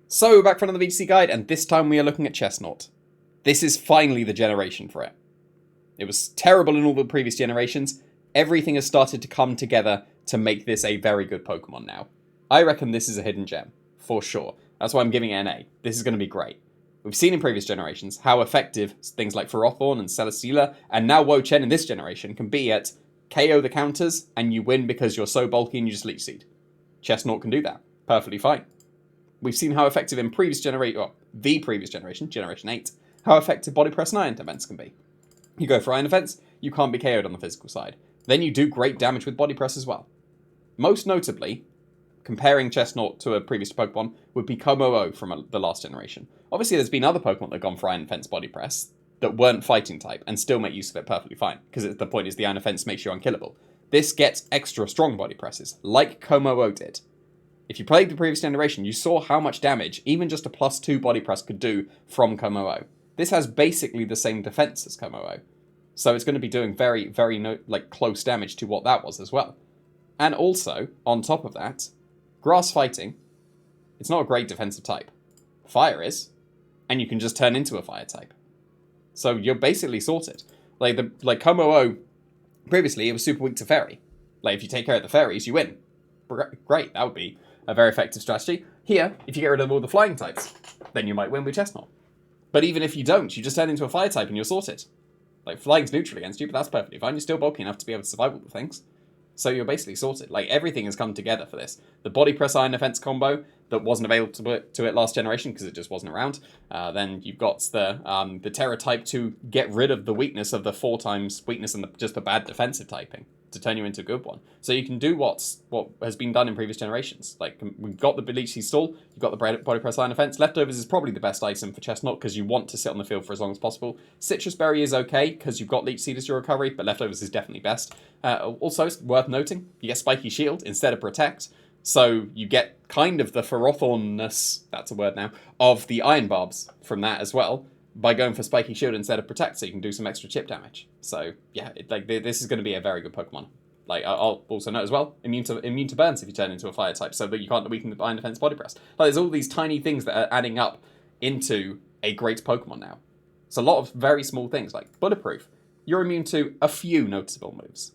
So we're back for another VGC guide, and this time we are looking at Chesnaught. This is finally the generation for it. It was terrible in all the previous generations. Everything has started to come together to make this a very good Pokemon now. I reckon this is a hidden gem, for sure. That's why I'm giving it an A. This is going to be great. We've seen in previous generations how effective things like Ferrothorn and Celesteela, and now Wo-Chen in this generation, can be at KO the counters, and you win because you're so bulky and you just Leech Seed. Chesnaught can do that. Perfectly fine. We've seen how effective in the previous generation, Generation 8, how effective Body Press and Iron Defense can be. You go for Iron Defense, you can't be KO'd on the physical side. Then you do great damage with Body Press as well. Most notably, comparing Chesnaught to a previous Pokemon, would be Como-O from the last generation. Obviously, there's been other Pokemon that have gone for Iron Defense Body Press that weren't fighting type and still make use of it perfectly fine, because the point is the Iron Defense makes you unkillable. This gets extra strong Body Presses, like Como-O did. If you played the previous generation, you saw how much damage even just a +2 Body Press could do from Como-O. This has basically the same defense as Como-O. So it's going to be doing very, very close damage to what that was as well. And also, on top of that, Grass Fighting, it's not a great defensive type. Fire is, and you can just turn into a Fire type. So you're basically sorted. Like Como-O, previously it was super weak to Fairy. Like if you take care of the Fairies, you win. Great, that would be a very effective strategy. Here, if you get rid of all the flying types, then you might win with Chesnaught. But even if you don't, you just turn into a fire type and you're sorted. Like, flying's neutral against you, but that's perfectly fine. You're still bulky enough to be able to survive all the things. So you're basically sorted. Like, everything has come together for this. The Body Press Iron Defense combo that wasn't available to it last generation because it just wasn't around. Then you've got the Terra type to get rid of the weakness of the 4 times weakness and just the bad defensive typing to turn you into a good one. So you can do what has been done in previous generations. Like, we've got the Leech Seed Stall, you've got the Body Press Iron Defense. Leftovers is probably the best item for Chesnaught because you want to sit on the field for as long as possible. Citrus Berry is okay because you've got Leech Seed as your recovery, but Leftovers is definitely best. Also, it's worth noting, you get Spiky Shield instead of Protect, so you get kind of the Ferrothornness, that's a word now, of the Iron Barbs from that as well, by going for Spiky Shield instead of Protect, so you can do some extra chip damage. So, yeah, this is going to be a very good Pokemon. Like, I'll also note as well, immune to burns if you turn into a Fire type, so that you can't weaken the Iron Defense Body Press. Like, there's all these tiny things that are adding up into a great Pokemon now. It's a lot of very small things, like Bulletproof. You're immune to a few noticeable moves.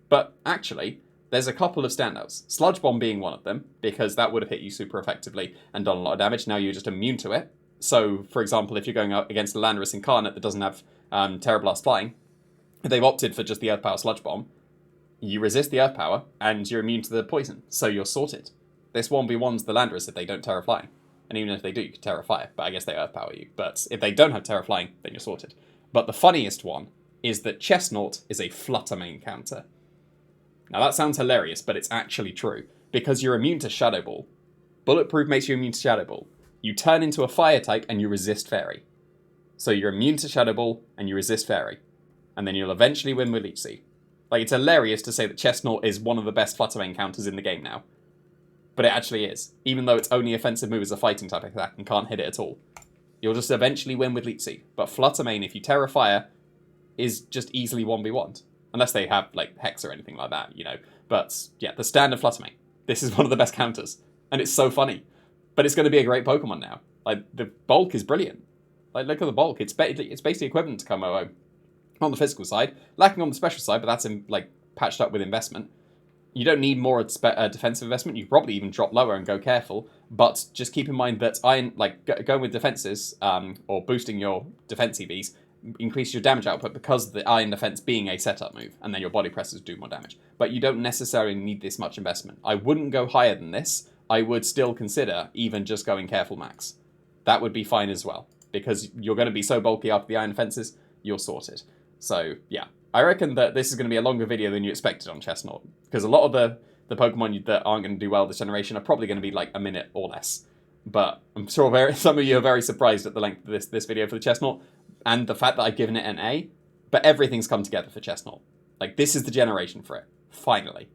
But actually, there's a couple of standouts. Sludge Bomb being one of them, because that would have hit you super effectively and done a lot of damage. Now you're just immune to it. So, for example, if you're going up against a Landorus Incarnate that doesn't have Terra Blast Flying, if they've opted for just the Earth Power Sludge Bomb, you resist the Earth Power, and you're immune to the poison, so you're sorted. This 1v1's the Landorus if they don't Terra Flying. And even if they do, you can Terra Fire, but I guess they Earth Power you. But if they don't have Terra Flying, then you're sorted. But the funniest one is that Chesnaught is a Flutter main counter. Now that sounds hilarious, but it's actually true, because you're immune to Shadow Ball. Bulletproof makes you immune to Shadow Ball. You turn into a Fire type and you resist Fairy. So you're immune to Shadow Ball and you resist Fairy. And then you'll eventually win with Leech Seed. Like, it's hilarious to say that Chesnaught is one of the best Flutter main counters in the game now. But it actually is, even though its only offensive move is a fighting type attack and can't hit it at all. You'll just eventually win with Leech Seed. But Flutter main, if you Terra Fire, is just easily 1v1'd. Unless they have, like, Hex or anything like that, you know. But, yeah, the standard Flutter main. This is one of the best counters. And it's so funny. But it's going to be a great Pokemon now. Like, the bulk is brilliant. Like, look at the bulk. It's basically equivalent to Como-O on the physical side. Lacking on the special side, but that's, patched up with investment. You don't need more defensive investment. You probably even drop lower and go careful. But just keep in mind that going with defenses, or boosting your defense EVs, increase your damage output because of the Iron Defense being a setup move, and then your Body Presses do more damage. But you don't necessarily need this much investment. I wouldn't go higher than this. I would still consider even just going Careful Max. That would be fine as well, because you're going to be so bulky after the Iron Defenses, you're sorted. So, yeah. I reckon that this is going to be a longer video than you expected on Chesnaught, because a lot of the Pokemon that aren't going to do well this generation are probably going to be like a minute or less. But I'm sure some of you are very surprised at the length of this video for the Chesnaught, and the fact that I've given it an A, but everything's come together for Chesnaught. Like, this is the generation for it. Finally.